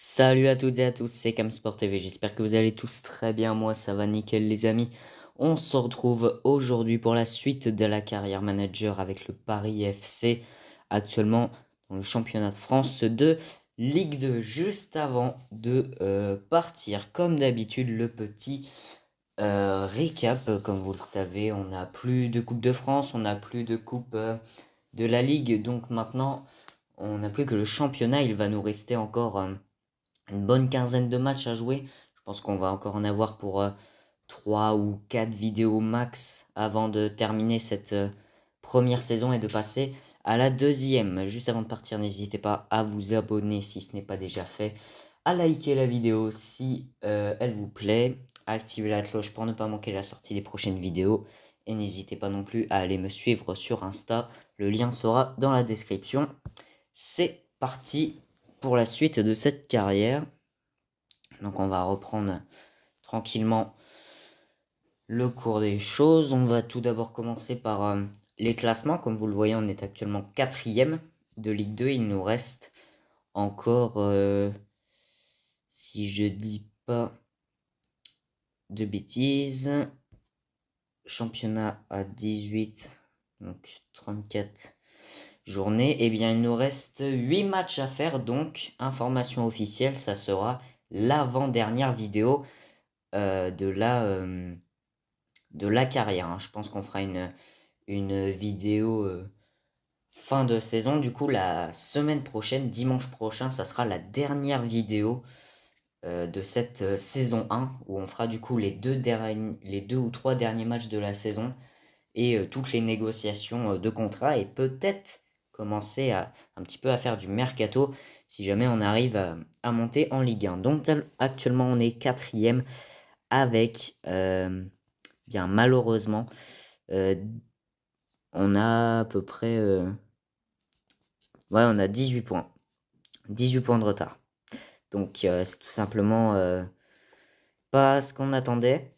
Salut à toutes et à tous, c'est Camsport TV, j'espère que vous allez tous très bien, moi ça va nickel les amis. On se retrouve aujourd'hui pour la suite de la carrière manager avec le Paris FC, actuellement dans le championnat de France de Ligue 2. Juste avant de partir, comme d'habitude, le petit récap. Comme vous le savez, on n'a plus de Coupe de France, on n'a plus de Coupe de la Ligue, donc maintenant on n'a plus que le championnat. Il va nous rester encore une bonne quinzaine de matchs à jouer. Je pense qu'on va encore en avoir pour 3 ou 4 vidéos max avant de terminer cette première saison et de passer à la deuxième. Juste avant de partir, n'hésitez pas à vous abonner si ce n'est pas déjà fait, à liker la vidéo si elle vous plaît, à activer la cloche pour ne pas manquer la sortie des prochaines vidéos. Et n'hésitez pas non plus à aller me suivre sur Insta, le lien sera dans la description. C'est parti pour la suite de cette carrière. Donc on va reprendre tranquillement le cours des choses. On va tout d'abord commencer par les classements. Comme vous le voyez, on est actuellement 4e de Ligue 2. Il nous reste encore, si je dis pas de bêtises, championnat à 18, donc 34 journées. Et bien il nous reste 8 matchs à faire. Donc information officielle, ça sera l'avant-dernière vidéo de la carrière, hein. Je pense qu'on fera une vidéo fin de saison. Du coup, la semaine prochaine, dimanche prochain, ça sera la dernière vidéo de cette saison 1, où on fera du coup les deux ou trois derniers matchs de la saison et toutes les négociations de contrat, et peut-être commencer un petit peu à faire du mercato si jamais on arrive à monter en Ligue 1. Donc actuellement on est 4e avec bien malheureusement on a à peu près ouais, on a 18 points. 18 points de retard. Donc c'est tout simplement pas ce qu'on attendait.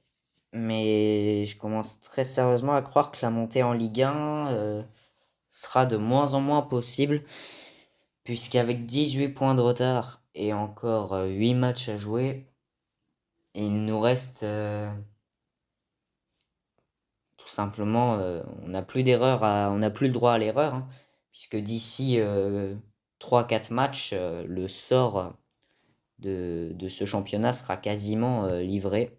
Mais je commence très sérieusement à croire que la montée en Ligue 1 sera de moins en moins possible. Puisqu'avec 18 points de retard et encore 8 matchs à jouer, il nous reste tout simplement, on n'a plus on n'a plus le droit à l'erreur, hein, puisque d'ici 3-4 matchs, le sort de ce championnat sera quasiment livré.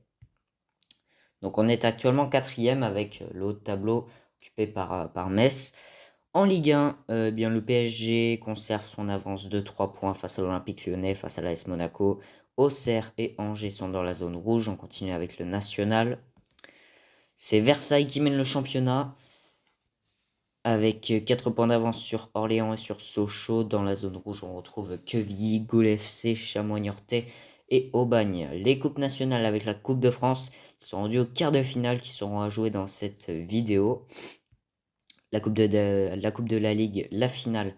Donc on est actuellement 4e avec le haut de tableau occupé par Metz. En Ligue 1, bien le PSG conserve son avance de 3 points face à l'Olympique Lyonnais, face à l'AS Monaco. Auxerre et Angers sont dans la zone rouge. On continue avec le National. C'est Versailles qui mène le championnat avec 4 points d'avance sur Orléans et sur Sochaux. Dans la zone rouge, on retrouve Quevilly, Gouel FC, Chamois-Niortais et Aubagne. Les coupes nationales avec la Coupe de France, ils sont rendus au quart de finale qui seront à jouer dans cette vidéo. La coupe de la Ligue, la finale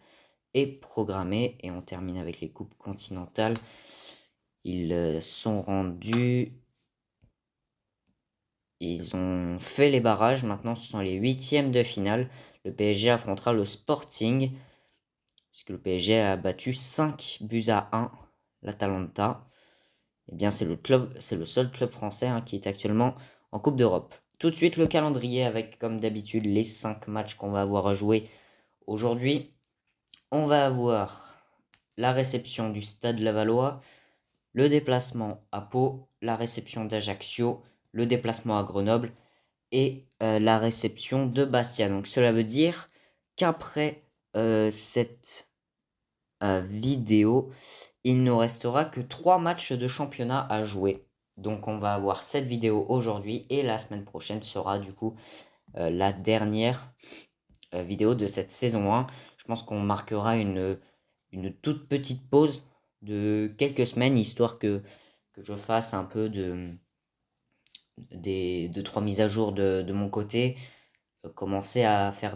est programmée. Et on termine avec les coupes continentales. Ils sont rendus... Ils ont fait les barrages. Maintenant, ce sont les 8e de finale. Le PSG affrontera le Sporting, puisque le PSG a battu 5-1 l'Atalanta. Eh bien, c'est le seul club français, hein, qui est actuellement en Coupe d'Europe. Tout de suite, le calendrier avec, comme d'habitude, les 5 matchs qu'on va avoir à jouer aujourd'hui. On va avoir la réception du Stade Lavallois, le déplacement à Pau, la réception d'Ajaccio, le déplacement à Grenoble et la réception de Bastia. Donc cela veut dire qu'après cette vidéo, il ne restera que 3 matchs de championnat à jouer. Donc on va avoir cette vidéo aujourd'hui et la semaine prochaine sera du coup la dernière vidéo de cette saison 1. Je pense qu'on marquera une toute petite pause de quelques semaines, histoire que je fasse un peu de 3 mises à jour de mon côté, commencer à faire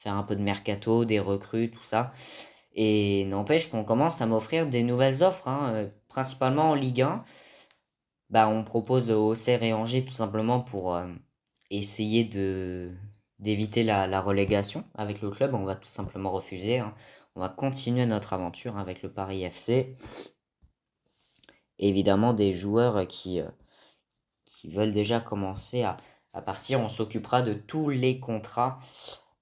un peu de mercato, des recrues, tout ça. Et n'empêche qu'on commence à m'offrir des nouvelles offres, hein, principalement en Ligue 1. Bah, on propose au Auxerre et Angers tout simplement pour essayer d'éviter la relégation avec le club. On va tout simplement refuser, hein. On va continuer notre aventure avec le Paris FC. Évidemment, des joueurs qui veulent déjà commencer à partir. On s'occupera de tous les contrats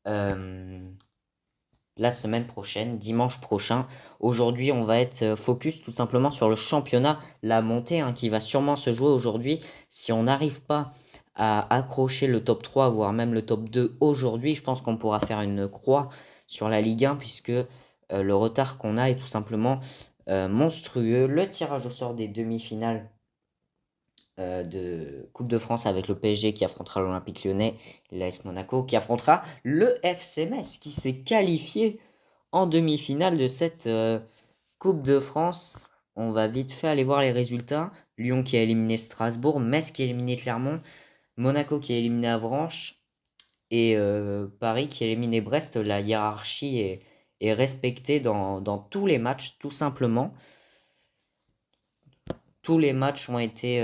la semaine prochaine, dimanche prochain. Aujourd'hui, on va être focus tout simplement sur le championnat, la montée qui va sûrement se jouer aujourd'hui. Si on n'arrive pas à accrocher le top 3, voire même le top 2 aujourd'hui, je pense qu'on pourra faire une croix sur la Ligue 1 puisque le retard qu'on a est tout simplement monstrueux. Le tirage au sort des demi-finales de Coupe de France avec le PSG qui affrontera l'Olympique Lyonnais, l'AS Monaco qui affrontera le FC Metz qui s'est qualifié en demi-finale de cette Coupe de France. On va vite fait aller voir les résultats. Lyon qui a éliminé Strasbourg, Metz qui a éliminé Clermont, Monaco qui a éliminé Avranches et Paris qui a éliminé Brest. La hiérarchie est respectée dans tous les matchs, tout simplement. Tous les matchs ont été...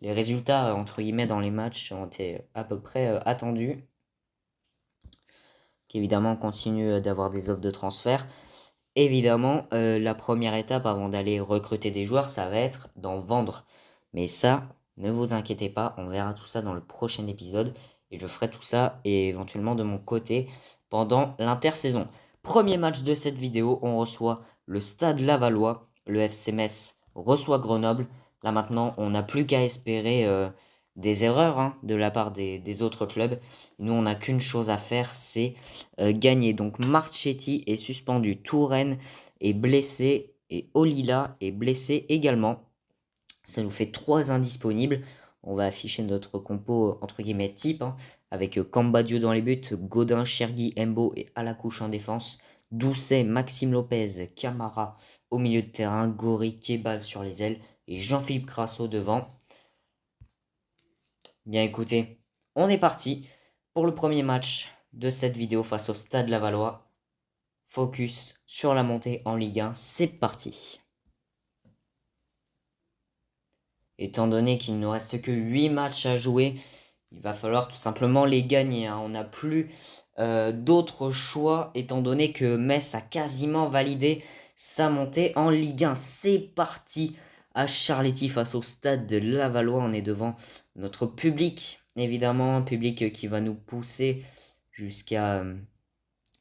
les résultats, entre guillemets, dans les matchs ont été à peu près attendus. Qu'évidemment, on continue d'avoir des offres de transfert. Évidemment, la première étape avant d'aller recruter des joueurs, ça va être d'en vendre. Mais ça, ne vous inquiétez pas, on verra tout ça dans le prochain épisode. Et je ferai tout ça et éventuellement de mon côté pendant l'intersaison. Premier match de cette vidéo, on reçoit le Stade Lavallois. Le FC Metz reçoit Grenoble. Là maintenant, on n'a plus qu'à espérer des erreurs de la part des autres clubs. Nous, on n'a qu'une chose à faire, c'est gagner. Donc Marchetti est suspendu, Touraine est blessé et Olila est blessé également. Ça nous fait 3 indisponibles. On va afficher notre compo entre guillemets type avec Cambadio dans les buts, Godin, Chergui, Embo et Alacouche en défense. Doucet, Maxime Lopez, Camara au milieu de terrain, Gori, Kebal sur les ailes et Jean-Philippe Crasso devant. Bien écoutez, on est parti pour le premier match de cette vidéo face au Stade Lavallois. Focus sur la montée en Ligue 1, c'est parti. Étant donné qu'il ne nous reste que 8 matchs à jouer, il va falloir tout simplement les gagner. On n'a plus d'autres choix étant donné que Metz a quasiment validé sa montée en Ligue 1. C'est parti à Charletti face au Stade de Lavallois. On est devant notre public, évidemment, un public qui va nous pousser jusqu'à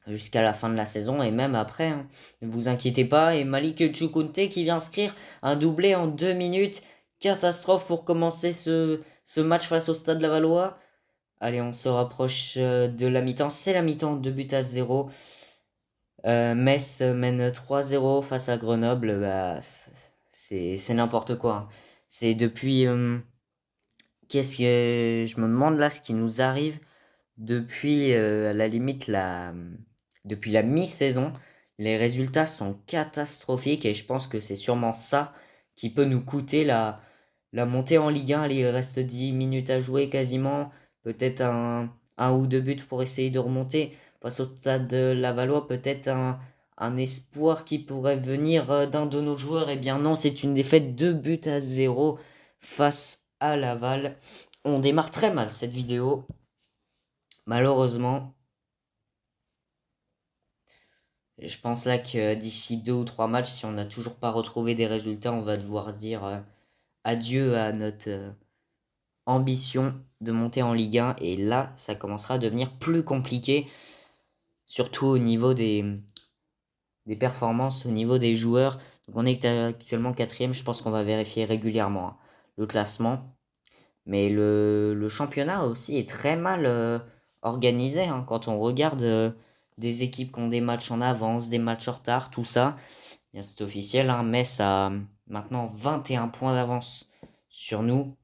la fin de la saison et même après. Ne vous inquiétez pas. Et Malik Tchoukounté qui vient inscrire un doublé en 2 minutes. Catastrophe pour commencer ce match face au Stade Lavallois. Allez, on se rapproche de la mi-temps. C'est la mi-temps, 2-0. Metz mène 3-0 face à Grenoble. C'est n'importe quoi. C'est depuis... qu'est-ce que... Je me demande là ce qui nous arrive depuis à la limite depuis la mi-saison. Les résultats sont catastrophiques et je pense que c'est sûrement ça qui peut nous coûter la montée en Ligue 1. Allez, il reste 10 minutes à jouer quasiment. Peut-être un ou deux buts pour essayer de remonter. Face au Stade Lavallois, peut-être un espoir qui pourrait venir d'un de nos joueurs. Eh bien non, c'est une défaite 2-0 face à Laval. On démarre très mal cette vidéo. Malheureusement, je pense là que d'ici 2 ou 3 matchs, si on n'a toujours pas retrouvé des résultats, on va devoir dire adieu à notre ambition de monter en Ligue 1. Et là, ça commencera à devenir plus compliqué, surtout au niveau des performances, au niveau des joueurs. Donc on est actuellement 4e, je pense qu'on va vérifier régulièrement le classement. Mais le championnat aussi est très mal organisé quand on regarde des équipes qui ont des matchs en avance, des matchs en retard, tout ça. Bien, c'est officiel, Metz a maintenant 21 points d'avance sur nous.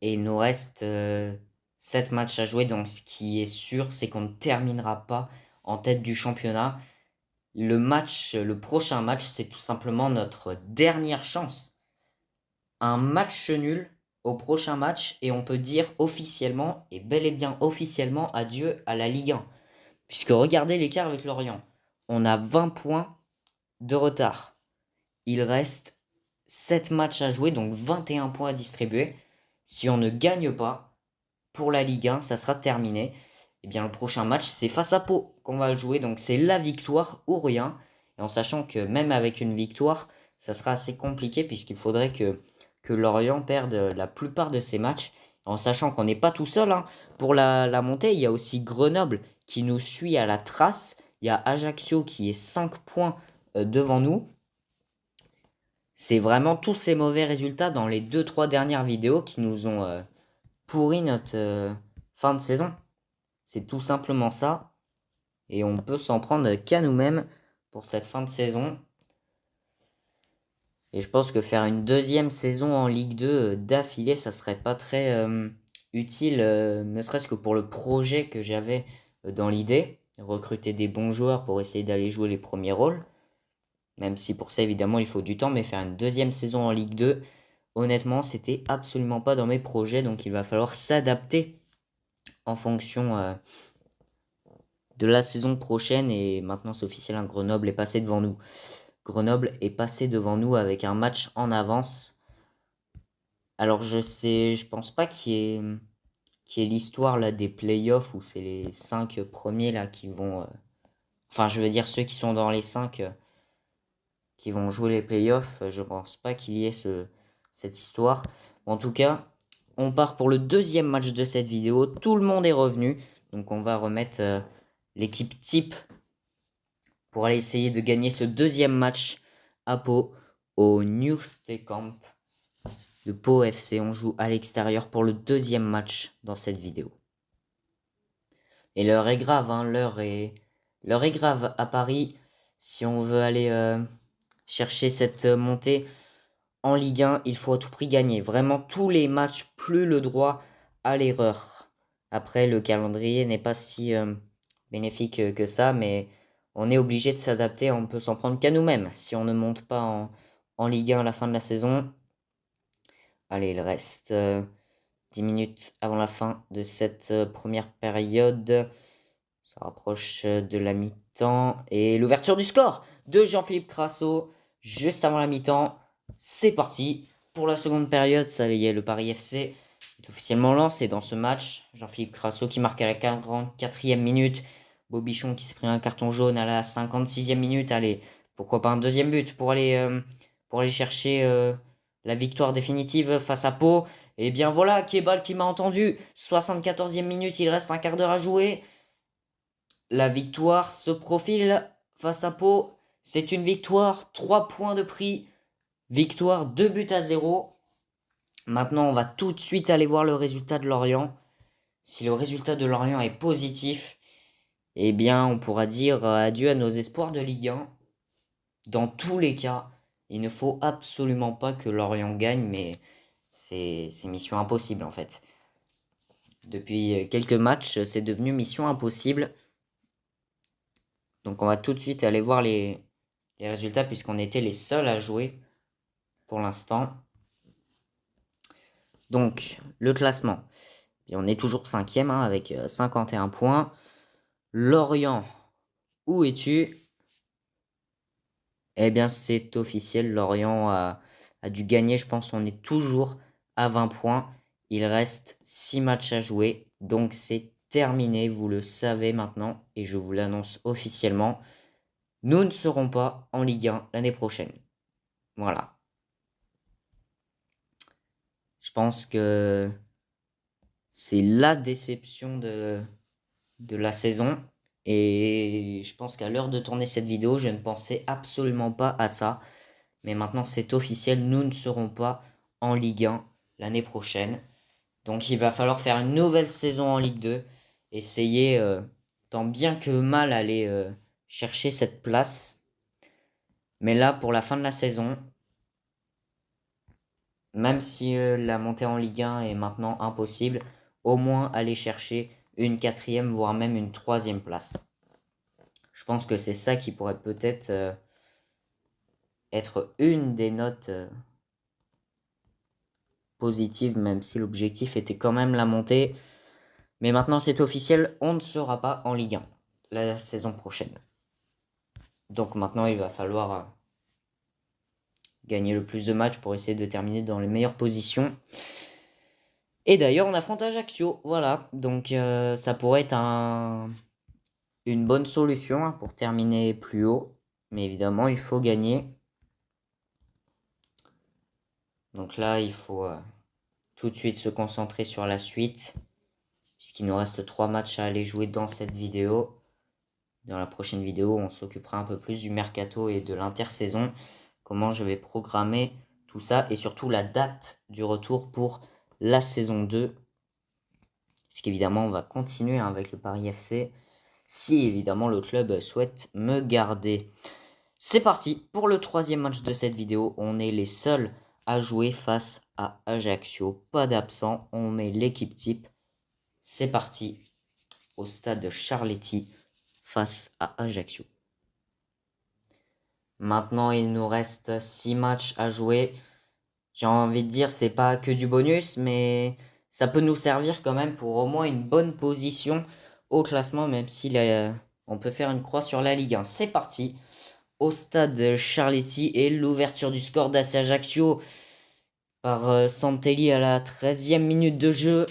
Et il nous reste 7 matchs à jouer. Donc ce qui est sûr, c'est qu'on ne terminera pas en tête du championnat. Le prochain match, c'est tout simplement notre dernière chance. Un match nul au prochain match et on peut dire officiellement, et bel et bien officiellement, adieu à la Ligue 1. Puisque regardez l'écart avec Lorient. On a 20 points de retard. Il reste 7 matchs à jouer, donc 21 points à distribuer. Si on ne gagne pas pour la Ligue 1, ça sera terminé. eh bien le prochain match, c'est face à Pau qu'on va le jouer. Donc c'est la victoire ou rien. Et en sachant que même avec une victoire, ça sera assez compliqué puisqu'il faudrait que Lorient perde la plupart de ses matchs. En sachant qu'on n'est pas tout seul, hein. Pour la montée, il y a aussi Grenoble qui nous suit à la trace. Il y a Ajaccio qui est 5 points devant nous. C'est vraiment tous ces mauvais résultats dans les 2-3 dernières vidéos qui nous ont pourri notre fin de saison. C'est tout simplement ça. Et on peut s'en prendre qu'à nous-mêmes pour cette fin de saison. Et je pense que faire une deuxième saison en Ligue 2 d'affilée, ça serait pas très utile, ne serait-ce que pour le projet que j'avais dans l'idée. Recruter des bons joueurs pour essayer d'aller jouer les premiers rôles. Même si pour ça, évidemment, il faut du temps. Mais faire une deuxième saison en Ligue 2, honnêtement, c'était absolument pas dans mes projets. Donc il va falloir s'adapter en fonction de la saison prochaine. Et maintenant, c'est officiel, hein, Grenoble est passé devant nous. Grenoble est passé devant nous avec un match en avance. Alors je pense pas qu'il y ait l'histoire là des playoffs où c'est les 5 premiers là qui vont, enfin je veux dire ceux qui sont dans les 5 qui vont jouer les playoffs. Je pense pas qu'il y ait cette histoire. En tout cas, on part pour le deuxième match de cette vidéo. Tout le monde est revenu, donc on va remettre l'équipe type pour aller essayer de gagner ce deuxième match à Pau au New Stay Camp de Pau FC. On joue à l'extérieur pour le deuxième match dans cette vidéo. Et l'heure est grave, hein, l'heure est grave à Paris. Si on veut aller chercher cette montée en Ligue 1, il faut à tout prix gagner. Vraiment tous les matchs, plus le droit à l'erreur. Après, le calendrier n'est pas si bénéfique que ça, mais on est obligé de s'adapter. On peut s'en prendre qu'à nous-mêmes si on ne monte pas en Ligue 1 à la fin de la saison. Allez, il reste 10 minutes avant la fin de cette première période. Ça rapproche de la mi-temps. Et l'ouverture du score de Jean-Philippe Crasso juste avant la mi-temps. C'est parti pour la seconde période. Ça y est, le Paris FC est officiellement lancé dans ce match. Jean-Philippe Crasso qui marque à la 44e minute. Bobichon qui s'est pris un carton jaune à la 56e minute. Allez, pourquoi pas un deuxième but pour aller chercher la victoire définitive face à Pau. Et bien voilà, Kebal qui m'a entendu. 74e minute, il reste un quart d'heure à jouer. La victoire se profile face à Pau. C'est une victoire, 3 points de prix. Victoire 2-0. Maintenant, on va tout de suite aller voir le résultat de Lorient. Si le résultat de Lorient est positif, eh bien, on pourra dire adieu à nos espoirs de Ligue 1. Dans tous les cas, il ne faut absolument pas que Lorient gagne, mais c'est mission impossible en fait. Depuis quelques matchs, c'est devenu mission impossible. Donc on va tout de suite aller voir les résultats puisqu'on était les seuls à jouer pour l'instant. Donc le classement. Et on est toujours 5e hein, avec 51 points. Lorient, où es-tu? Eh bien c'est officiel, Lorient a dû gagner, je pense on est toujours à 20 points. Il reste 6 matchs à jouer, donc c'est terminé, vous le savez maintenant et je vous l'annonce officiellement. Nous ne serons pas en Ligue 1 l'année prochaine. Voilà. Je pense que c'est la déception de la saison. Et je pense qu'à l'heure de tourner cette vidéo, je ne pensais absolument pas à ça. Mais maintenant, c'est officiel, nous ne serons pas en Ligue 1 l'année prochaine. Donc il va falloir faire une nouvelle saison en Ligue 2. Essayer, tant bien que mal, aller chercher cette place. Mais là, pour la fin de la saison, même si la montée en Ligue 1 est maintenant impossible, au moins aller chercher une quatrième, voire même une troisième place. Je pense que c'est ça qui pourrait peut-être être une des notes positives, même si l'objectif était quand même la montée. Mais maintenant c'est officiel, on ne sera pas en Ligue 1 la saison prochaine. Donc maintenant il va falloir gagner le plus de matchs pour essayer de terminer dans les meilleures positions. Et d'ailleurs, on affronte Ajaccio, voilà. Donc ça pourrait être une bonne solution hein, pour terminer plus haut. Mais évidemment, il faut gagner. Donc là, il faut tout de suite se concentrer sur la suite. Puisqu'il nous reste 3 matchs à aller jouer dans cette vidéo. Dans la prochaine vidéo, on s'occupera un peu plus du mercato et de l'intersaison. Comment je vais programmer tout ça. Et surtout la date du retour pour la saison 2. Parce qu'évidemment, on va continuer hein, avec le Paris FC. Si évidemment le club souhaite me garder. C'est parti pour le 3e match de cette vidéo. On est les seuls à jouer face à Ajaccio. Pas d'absent. On met l'équipe type. C'est parti au stade Charletti face à Ajaccio. Maintenant, il nous reste 6 matchs à jouer. J'ai envie de dire, c'est pas que du bonus, mais ça peut nous servir quand même pour au moins une bonne position au classement, même si on peut faire une croix sur la Ligue 1. C'est parti au stade Charletti et l'ouverture du score d'AC Ajaccio par Santelli à la 13e minute de jeu.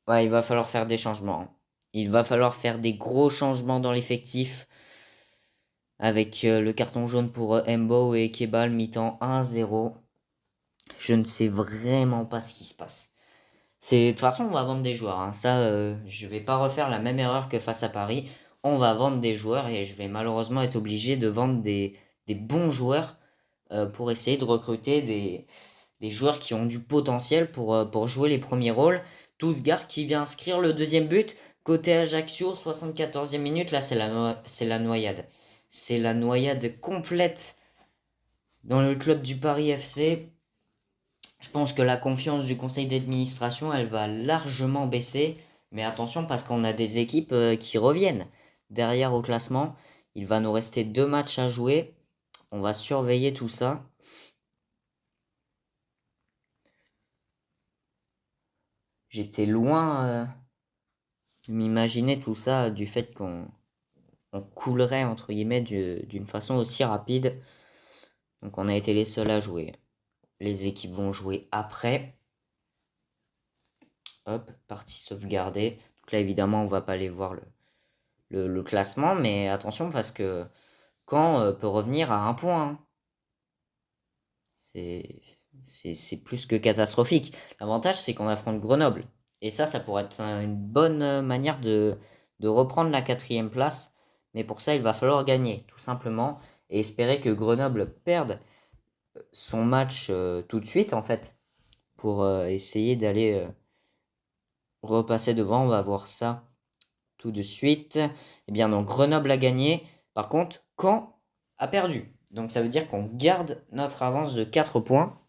Ouais, il va falloir faire des changements. Il va falloir faire des gros changements dans l'effectif. Avec le carton jaune pour Embo et Kebal, mi-temps 1-0. Je ne sais vraiment pas ce qui se passe. De toute façon, on va vendre des joueurs. Hein. Ça, je vais pas refaire la même erreur que face à Paris. On va vendre des joueurs et je vais malheureusement être obligé de vendre des bons joueurs pour essayer de recruter des joueurs qui ont du potentiel pour jouer les premiers rôles. Tousgar qui vient inscrire le 2e but. Côté Ajaccio, 74e minute. Là, c'est la noyade. C'est la noyade complète dans le club du Paris FC. Je pense que la confiance du conseil d'administration, elle va largement baisser. Mais attention parce qu'on a des équipes qui reviennent derrière au classement. Il va nous rester 2 matchs à jouer. On va surveiller tout ça. J'étais loin de m'imaginer tout ça du fait qu'on coulerait entre guillemets d'une façon aussi rapide. Donc on a été les seuls à jouer. Les équipes vont jouer après. Hop, partie sauvegardée. Donc là évidemment on va pas aller voir le classement, mais attention parce que Caen peut revenir à 1 point. Hein. C'est plus que catastrophique. L'avantage c'est qu'on affronte Grenoble. Et ça pourrait être une bonne manière de reprendre la 4e place. Mais pour ça il va falloir gagner, tout simplement. Et espérer que Grenoble perde son match tout de suite en fait. Pour essayer d'aller repasser devant. On va voir ça tout de suite. Eh bien, donc Grenoble a gagné. Par contre, Caen a perdu. Donc ça veut dire qu'on garde notre avance de 4 points.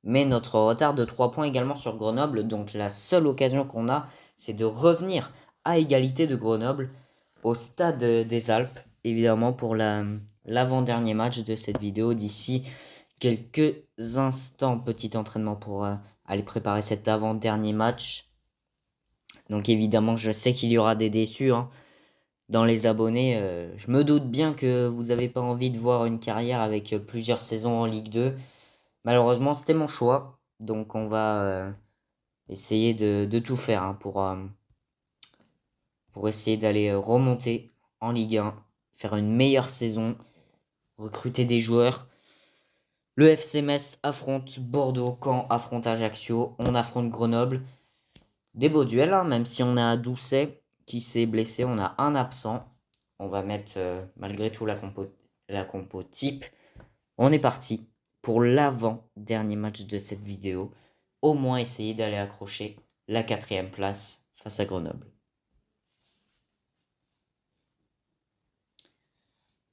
Mais notre retard de 3 points également sur Grenoble. Donc la seule occasion qu'on a, c'est de revenir à égalité de Grenoble au stade des Alpes. Évidemment pour l'avant-dernier match de cette vidéo d'ici quelques instants. Petit entraînement pour aller préparer cet avant-dernier match. Donc évidemment, je sais qu'il y aura des déçus hein, dans les abonnés. Je me doute bien que vous n'avez pas envie de voir une carrière avec plusieurs saisons en Ligue 2. Malheureusement, c'était mon choix. Donc on va essayer de tout faire hein, pour essayer d'aller remonter en Ligue 1, faire une meilleure saison, recruter des joueurs. Le FC Metz affronte Bordeaux, Caen affronte Ajaccio, on affronte Grenoble. Des beaux duels, hein, même si on a Doucet qui s'est blessé, on a un absent. On va mettre malgré tout la compo type. On est parti pour l'avant-dernier match de cette vidéo. Au moins essayer d'aller accrocher la 4e place face à Grenoble.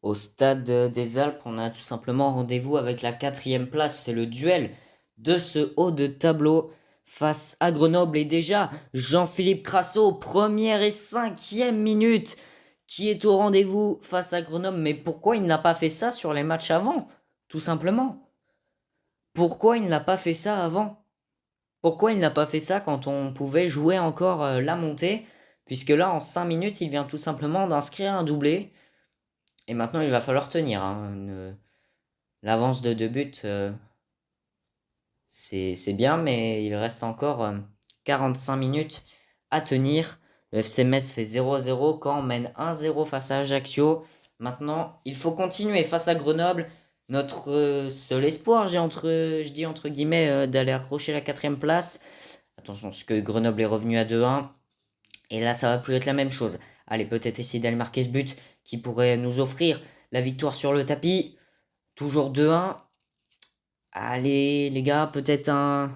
Au stade des Alpes, on a tout simplement rendez-vous avec la 4e place. C'est le duel de ce haut de tableau face à Grenoble. Et déjà, Jean-Philippe Crasso, 1re et 5e minute, qui est au rendez-vous face à Grenoble. Mais pourquoi il n'a pas fait ça sur les matchs avant? Tout simplement. Pourquoi il n'a pas fait ça avant? Pourquoi il n'a pas fait ça quand on pouvait jouer encore la montée? Puisque là, en 5 minutes, il vient tout simplement d'inscrire un doublé. Et maintenant, il va falloir tenir. Hein, l'avance de 2 buts, C'est bien, mais il reste encore 45 minutes à tenir. Le FC Metz fait 0-0 quand on mène 1-0 face à Ajaccio. Maintenant, il faut continuer face à Grenoble. Notre seul espoir, je dis entre guillemets, d'aller accrocher la 4e place. Attention, parce que Grenoble est revenu à 2-1. Et là, ça va plus être la même chose. Allez, peut-être essayer d'aller marquer ce but qui pourrait nous offrir la victoire sur le tapis. Toujours 2-1. Allez, les gars, peut-être un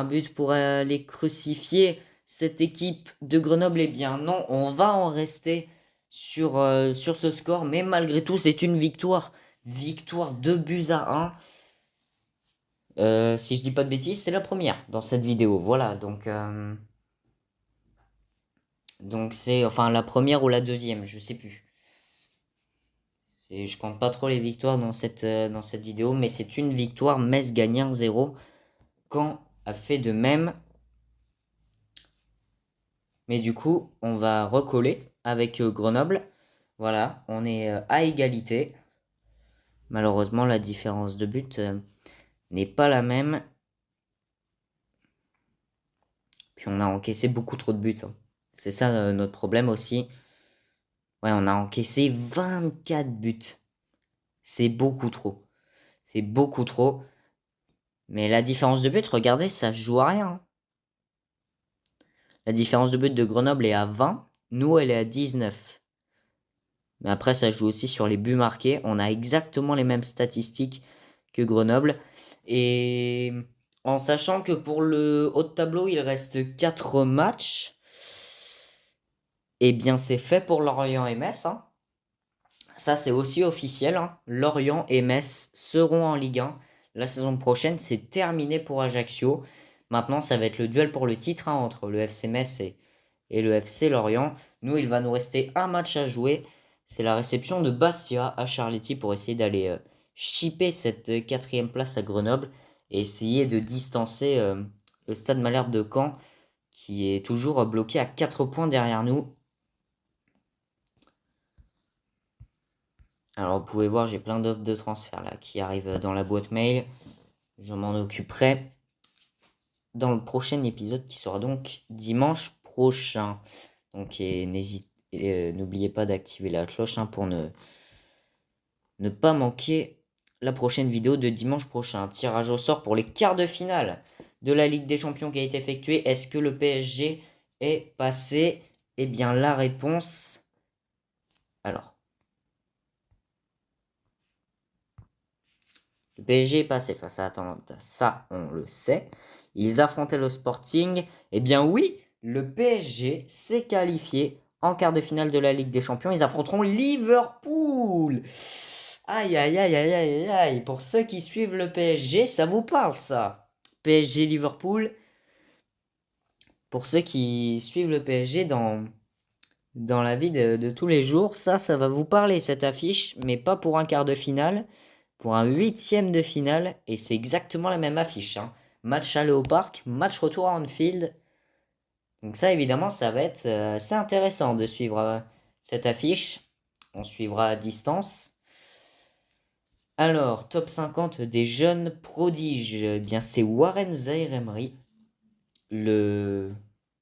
but pour aller crucifier cette équipe de Grenoble. Eh bien, non, on va en rester sur ce score. Mais malgré tout, c'est une victoire. Victoire 2-1. Si je dis pas de bêtises, c'est la première dans cette vidéo. Voilà, donc c'est enfin la première ou la deuxième, je sais plus. Je compte pas trop les victoires dans cette vidéo, mais c'est une victoire. Metz gagne 1-0. Caen a fait de même. Mais du coup, on va recoller avec Grenoble. Voilà, on est à égalité. Malheureusement, la différence de but n'est pas la même. Puis on a encaissé beaucoup trop de buts, hein. C'est ça notre problème aussi. Ouais, on a encaissé 24 buts. C'est beaucoup trop. C'est beaucoup trop. Mais la différence de but, regardez, ça se joue à rien, hein. La différence de but de Grenoble est à 20. Nous, elle est à 19. Mais après, ça joue aussi sur les buts marqués. On a exactement les mêmes statistiques que Grenoble. Et en sachant que pour le haut de tableau, il reste 4 matchs, eh bien c'est fait pour Lorient et Metz, hein. Ça, c'est aussi officiel, hein. Lorient et Metz seront en Ligue 1. La saison prochaine, c'est terminé pour Ajaccio. Maintenant, ça va être le duel pour le titre, hein, entre le FC Metz et le FC Lorient. Nous, il va nous rester un match à jouer. C'est la réception de Bastia à Charletti pour essayer d'aller chipper cette 4e place à Grenoble et essayer de distancer le Stade Malherbe de Caen qui est toujours bloqué à 4 points derrière nous. Alors vous pouvez voir, j'ai plein d'offres de transfert là qui arrivent dans la boîte mail. Je m'en occuperai dans le prochain épisode qui sera donc dimanche prochain. Donc n'oubliez pas d'activer la cloche, hein, pour ne pas manquer la prochaine vidéo de dimanche prochain. Tirage au sort pour les quarts de finale de la Ligue des Champions qui a été effectué. Est-ce que le PSG est passé? Eh bien la réponse... Alors, le PSG est passé face à Atalanta, ça on le sait. Ils affrontaient le Sporting. Eh bien oui, le PSG s'est qualifié en quart de finale de la Ligue des Champions. Ils affronteront Liverpool. Aïe, aïe, aïe, aïe, aïe, aïe. Pour ceux qui suivent le PSG, ça vous parle ça? PSG Liverpool. Pour ceux qui suivent le PSG dans la vie de tous les jours, ça va vous parler cette affiche, mais pas pour un quart de finale, pour un 8e de finale, et c'est exactement la même affiche, hein. Match aller au parc, match retour à Anfield. Donc ça, évidemment, ça va être assez intéressant de suivre cette affiche. On suivra à distance. Alors, top 50 des jeunes prodiges. Eh bien, c'est Warren Zaïre-Emery, le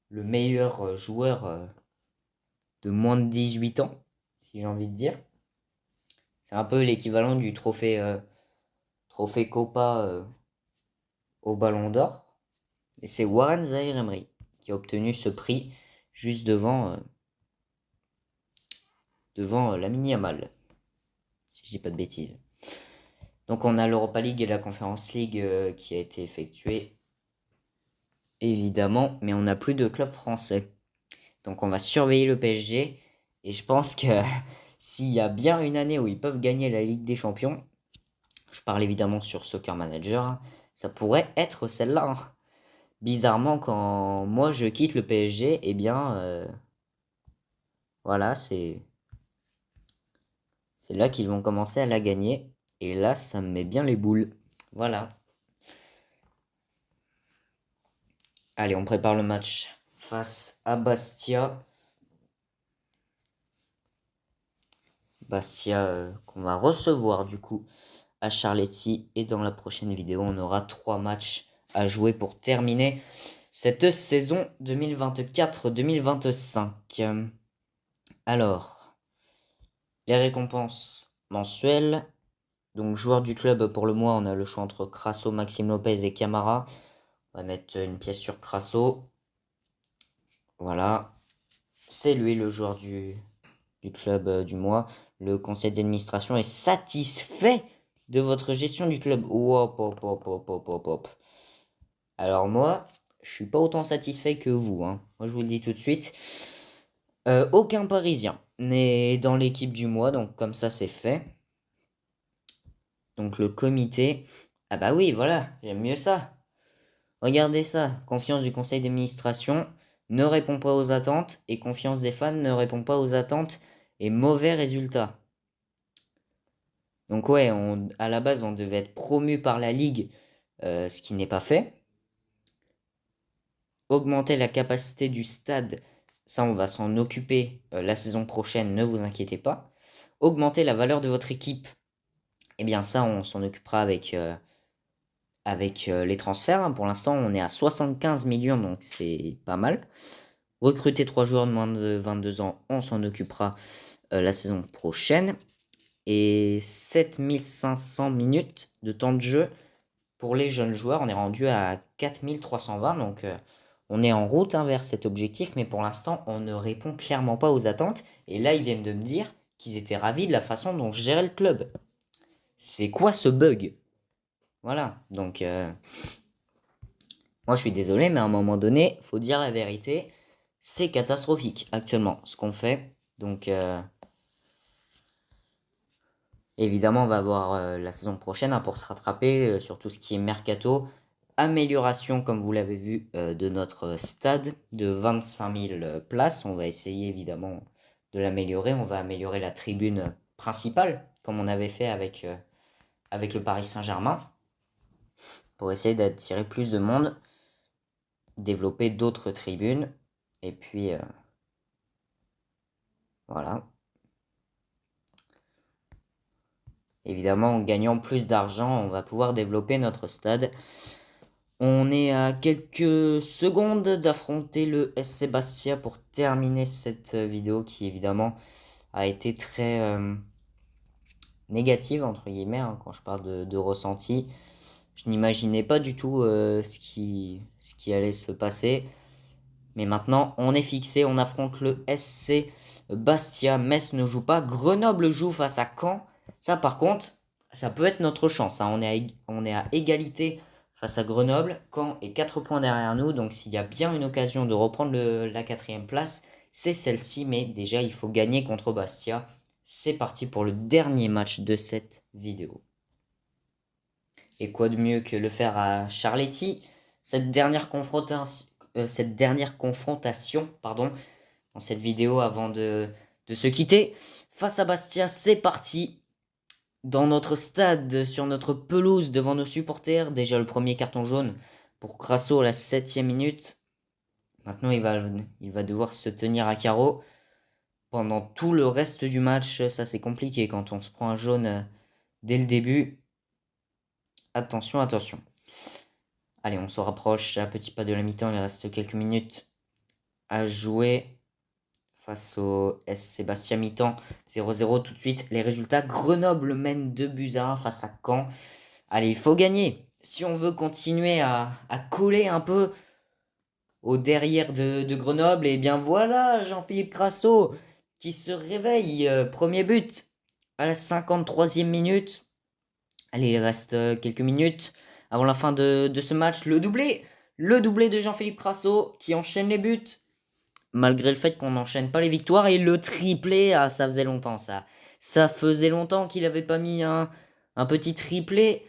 meilleur joueur de moins de 18 ans, si j'ai envie de dire. C'est un peu l'équivalent du trophée Copa au Ballon d'Or. Et c'est Warren Zaïre-Emery qui a obtenu ce prix juste devant Lamine Yamal, si je dis pas de bêtises. Donc on a l'Europa League et la Conference League qui a été effectuée, évidemment, mais on n'a plus de club français. Donc on va surveiller le PSG, et je pense que s'il y a bien une année où ils peuvent gagner la Ligue des Champions, je parle évidemment sur Soccer Manager, hein, ça pourrait être celle-là, hein. Bizarrement, quand moi je quitte le PSG, eh bien, voilà, c'est là qu'ils vont commencer à la gagner. Et là, ça me met bien les boules. Voilà. Allez, on prépare le match face à Bastia. Bastia qu'on va recevoir du coup à Charletti. Et dans la prochaine vidéo, on aura 3 matchs à jouer pour terminer cette saison 2024-2025. Alors, les récompenses mensuelles. Donc, joueur du club pour le mois, on a le choix entre Crasso, Maxime Lopez et Camara. On va mettre une pièce sur Crasso. Voilà. C'est lui le joueur du club du mois. Le conseil d'administration est satisfait de votre gestion du club. Hop, hop, hop, hop, hop, hop, hop. Alors moi, je suis pas autant satisfait que vous, hein. Moi, je vous le dis tout de suite. Aucun Parisien n'est dans l'équipe du mois, donc comme ça, c'est fait. Donc le comité... Ah bah oui, voilà, j'aime mieux ça. Regardez ça. Confiance du conseil d'administration ne répond pas aux attentes et confiance des fans ne répond pas aux attentes et mauvais résultat. Donc ouais, à la base, on devait être promu par la Ligue, ce qui n'est pas fait. Augmenter la capacité du stade, ça on va s'en occuper la saison prochaine, ne vous inquiétez pas. Augmenter la valeur de votre équipe, eh bien ça on s'en occupera avec les transferts, hein. Pour l'instant, on est à 75 millions, donc c'est pas mal. Recruter 3 joueurs de moins de 22 ans, on s'en occupera la saison prochaine. Et 7500 minutes de temps de jeu pour les jeunes joueurs. On est rendu à 4320, donc on est en route, hein, vers cet objectif, mais pour l'instant, on ne répond clairement pas aux attentes. Et là, ils viennent de me dire qu'ils étaient ravis de la façon dont je gérais le club. C'est quoi ce bug? Voilà, donc moi je suis désolé, mais à un moment donné, faut dire la vérité, c'est catastrophique actuellement ce qu'on fait. Donc évidemment, on va voir la saison prochaine, hein, pour se rattraper sur tout ce qui est mercato. Amélioration, comme vous l'avez vu, de notre stade de 25 000 places. On va essayer évidemment de l'améliorer. On va améliorer la tribune principale, comme on avait fait avec le Paris Saint-Germain, pour essayer d'attirer plus de monde, développer d'autres tribunes, et puis voilà. Évidemment, en gagnant plus d'argent, on va pouvoir développer notre stade. On est à quelques secondes d'affronter le SC Bastia pour terminer cette vidéo qui évidemment a été très négative entre guillemets, hein, quand je parle de ressenti. Je n'imaginais pas du tout ce qui allait se passer. Mais maintenant, on est fixé, on affronte le SC Bastia. Metz ne joue pas, Grenoble joue face à Caen. Ça par contre, ça peut être notre chance, hein. On est à égalité face à Grenoble. Caen est 4 points derrière nous, donc s'il y a bien une occasion de reprendre la 4e place, c'est celle-ci. Mais déjà, il faut gagner contre Bastia. C'est parti pour le dernier match de cette vidéo. Et quoi de mieux que le faire à Charletti, cette dernière confrontation, pardon, dans cette vidéo avant de se quitter. Face à Bastia, c'est parti. Dans notre stade, sur notre pelouse, devant nos supporters. Déjà le premier carton jaune pour Crasso à la 7e minute. Maintenant, il va devoir se tenir à carreau pendant tout le reste du match. Ça, c'est compliqué quand on se prend un jaune dès le début. Attention, attention. Allez, on se rapproche à petits pas de la mi-temps. Il reste quelques minutes à jouer face au SC Bastia. Mi-temps 0-0 tout de suite. Les résultats, Grenoble mène 2-1 face à Caen. Allez, il faut gagner. Si on veut continuer à coller un peu au derrière de Grenoble, et bien voilà, Jean-Philippe Crasso qui se réveille. Premier but à la 53e minute. Allez, il reste quelques minutes avant la fin de ce match. Le doublé de Jean-Philippe Crasso qui enchaîne les buts. Malgré le fait qu'on n'enchaîne pas les victoires. Et le triplé, ah, ça faisait longtemps ça. Ça faisait longtemps qu'il n'avait pas mis un petit triplé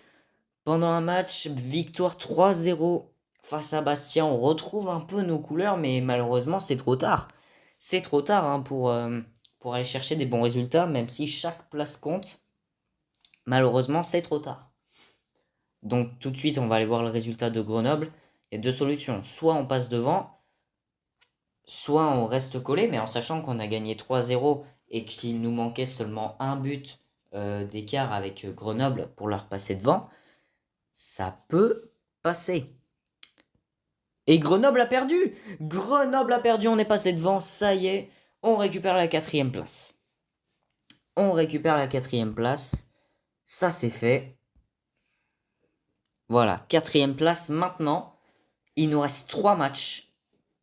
pendant un match. Victoire 3-0 face à Bastia. On retrouve un peu nos couleurs, mais malheureusement c'est trop tard. C'est trop tard, hein, pour aller chercher des bons résultats, même si chaque place compte. Malheureusement, c'est trop tard. Donc tout de suite, on va aller voir le résultat de Grenoble. Il y a deux solutions. Soit on passe devant, soit on reste collé, mais en sachant qu'on a gagné 3-0 et qu'il nous manquait seulement un but d'écart avec Grenoble pour leur passer devant, ça peut passer. Et Grenoble a perdu! Grenoble a perdu, on est passé devant, ça y est, on récupère la 4e place. On récupère la 4e place, ça c'est fait. Voilà, 4e place maintenant. Il nous reste 3 matchs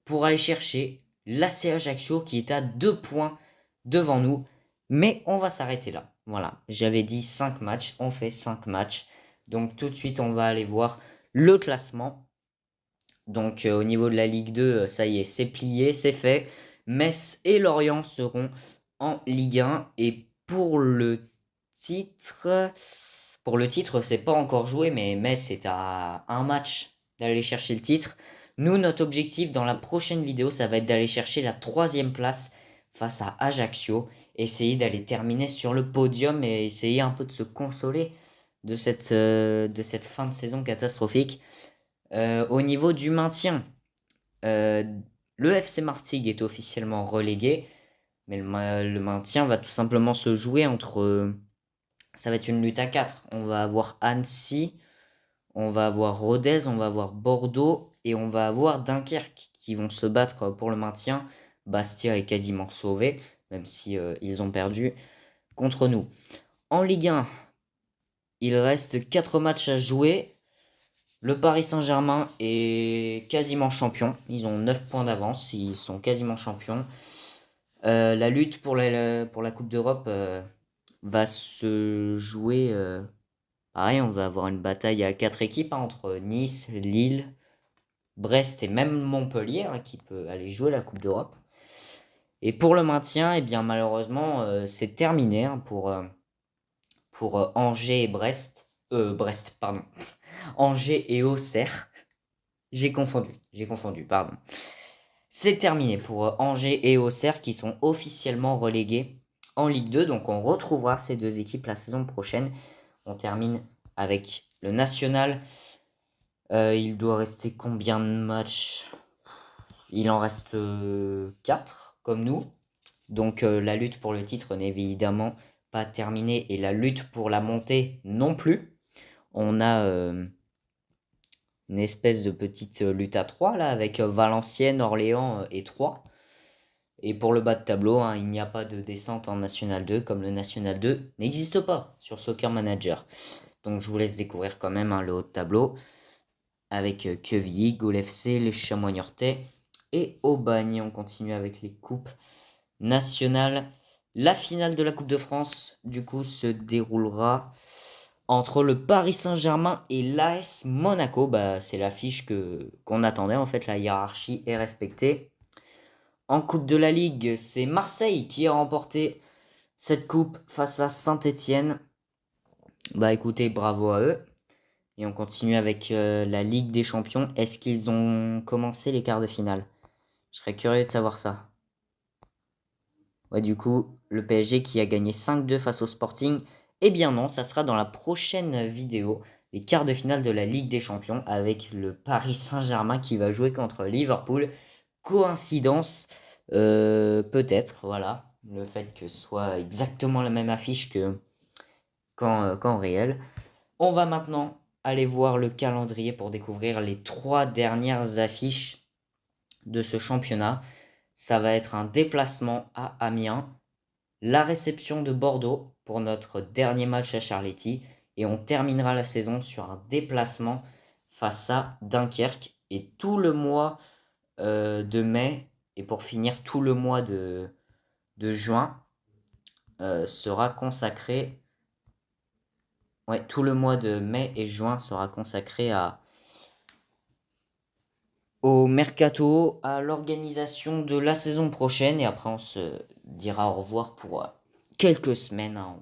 pour aller chercher l'AC Ajaccio qui est à 2 points devant nous. Mais on va s'arrêter là. Voilà, j'avais dit 5 matchs, on fait 5 matchs. Donc tout de suite, on va aller voir le classement. Donc au niveau de la Ligue 2, ça y est, c'est plié, c'est fait. Metz et Lorient seront en Ligue 1. Et pour le titre, c'est pas encore joué, mais Metz est à un match d'aller chercher le titre. Nous, notre objectif dans la prochaine vidéo, ça va être d'aller chercher la 3e place face à Ajaccio. Essayer d'aller terminer sur le podium et essayer un peu de se consoler de cette fin de saison catastrophique. Au niveau du maintien, le FC Martigues est officiellement relégué, mais le maintien va tout simplement se jouer entre... ça va être une lutte à 4. On va avoir Annecy, on va avoir Rodez, on va avoir Bordeaux et on va avoir Dunkerque qui vont se battre pour le maintien. Bastia est quasiment sauvé, même si ils ont perdu contre nous. En Ligue 1, il reste 4 matchs à jouer. Le Paris Saint-Germain est quasiment champion. Ils ont 9 points d'avance. Ils sont quasiment champions. La lutte pour la Coupe d'Europe va se jouer. Pareil, on va avoir une bataille à 4 équipes entre Nice, Lille, Brest et même Montpellier qui peut aller jouer la Coupe d'Europe. Et pour le maintien, eh bien malheureusement, c'est terminé pour Angers et Brest. Brest, pardon. Angers et Auxerre. J'ai confondu, pardon. C'est terminé pour Angers et Auxerre qui sont officiellement relégués en Ligue 2. Donc on retrouvera ces deux équipes la saison prochaine. On termine avec le National. Il doit rester combien de matchs? Il en reste 4 comme nous. Donc la lutte pour le titre n'est évidemment pas terminée et la lutte pour la montée non plus. On a une espèce de petite lutte à 3 là avec Valenciennes, Orléans et Troyes. Et pour le bas de tableau, hein, il n'y a pas de descente en National 2 comme le National 2 n'existe pas sur Soccer Manager. Donc je vous laisse découvrir quand même le haut de tableau avec Quevilly, Gaulle FC, les Chamois Niortais et Aubagne. On continue avec les coupes nationales. La finale de la Coupe de France, du coup, se déroulera entre le Paris Saint-Germain et l'AS Monaco. C'est l'affiche qu'on attendait, en fait, la hiérarchie est respectée. En Coupe de la Ligue, c'est Marseille qui a remporté cette coupe face à Saint-Étienne. Écoutez, bravo à eux. Et on continue avec la Ligue des Champions. Est-ce qu'ils ont commencé les quarts de finale? Je serais curieux de savoir ça. Ouais, du coup, le PSG qui a gagné 5-2 face au Sporting. Eh bien non, ça sera dans la prochaine vidéo. Les quarts de finale de la Ligue des Champions avec le Paris Saint-Germain qui va jouer contre Liverpool. Coïncidence? Peut-être, voilà. Le fait que ce soit exactement la même affiche qu'en réel. On va maintenant aller voir le calendrier pour découvrir les 3 dernières affiches de ce championnat. Ça va être un déplacement à Amiens, la réception de Bordeaux pour notre dernier match à Charletti et on terminera la saison sur un déplacement face à Dunkerque et tout le mois de mai et pour finir tout le mois de juin sera consacré. Ouais, tout le mois de mai et juin sera consacré au mercato, à l'organisation de la saison prochaine. Et après, on se dira au revoir pour quelques semaines. Hein.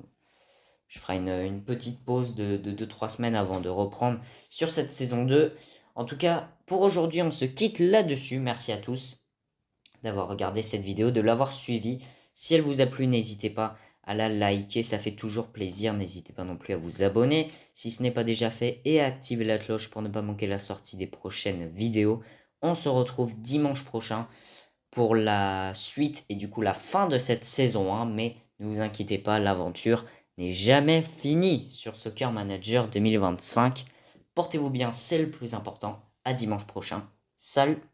Je ferai une petite pause de 2-3 semaines avant de reprendre sur cette saison 2. En tout cas, pour aujourd'hui, on se quitte là-dessus. Merci à tous d'avoir regardé cette vidéo, de l'avoir suivie. Si elle vous a plu, n'hésitez pas à la liker, ça fait toujours plaisir. N'hésitez pas non plus à vous abonner si ce n'est pas déjà fait et à activer la cloche pour ne pas manquer la sortie des prochaines vidéos. On se retrouve dimanche prochain pour la suite et du coup la fin de cette saison 1, mais ne vous inquiétez pas, l'aventure n'est jamais fini sur Soccer Manager 2025. Portez-vous bien, c'est le plus important. À dimanche prochain. Salut!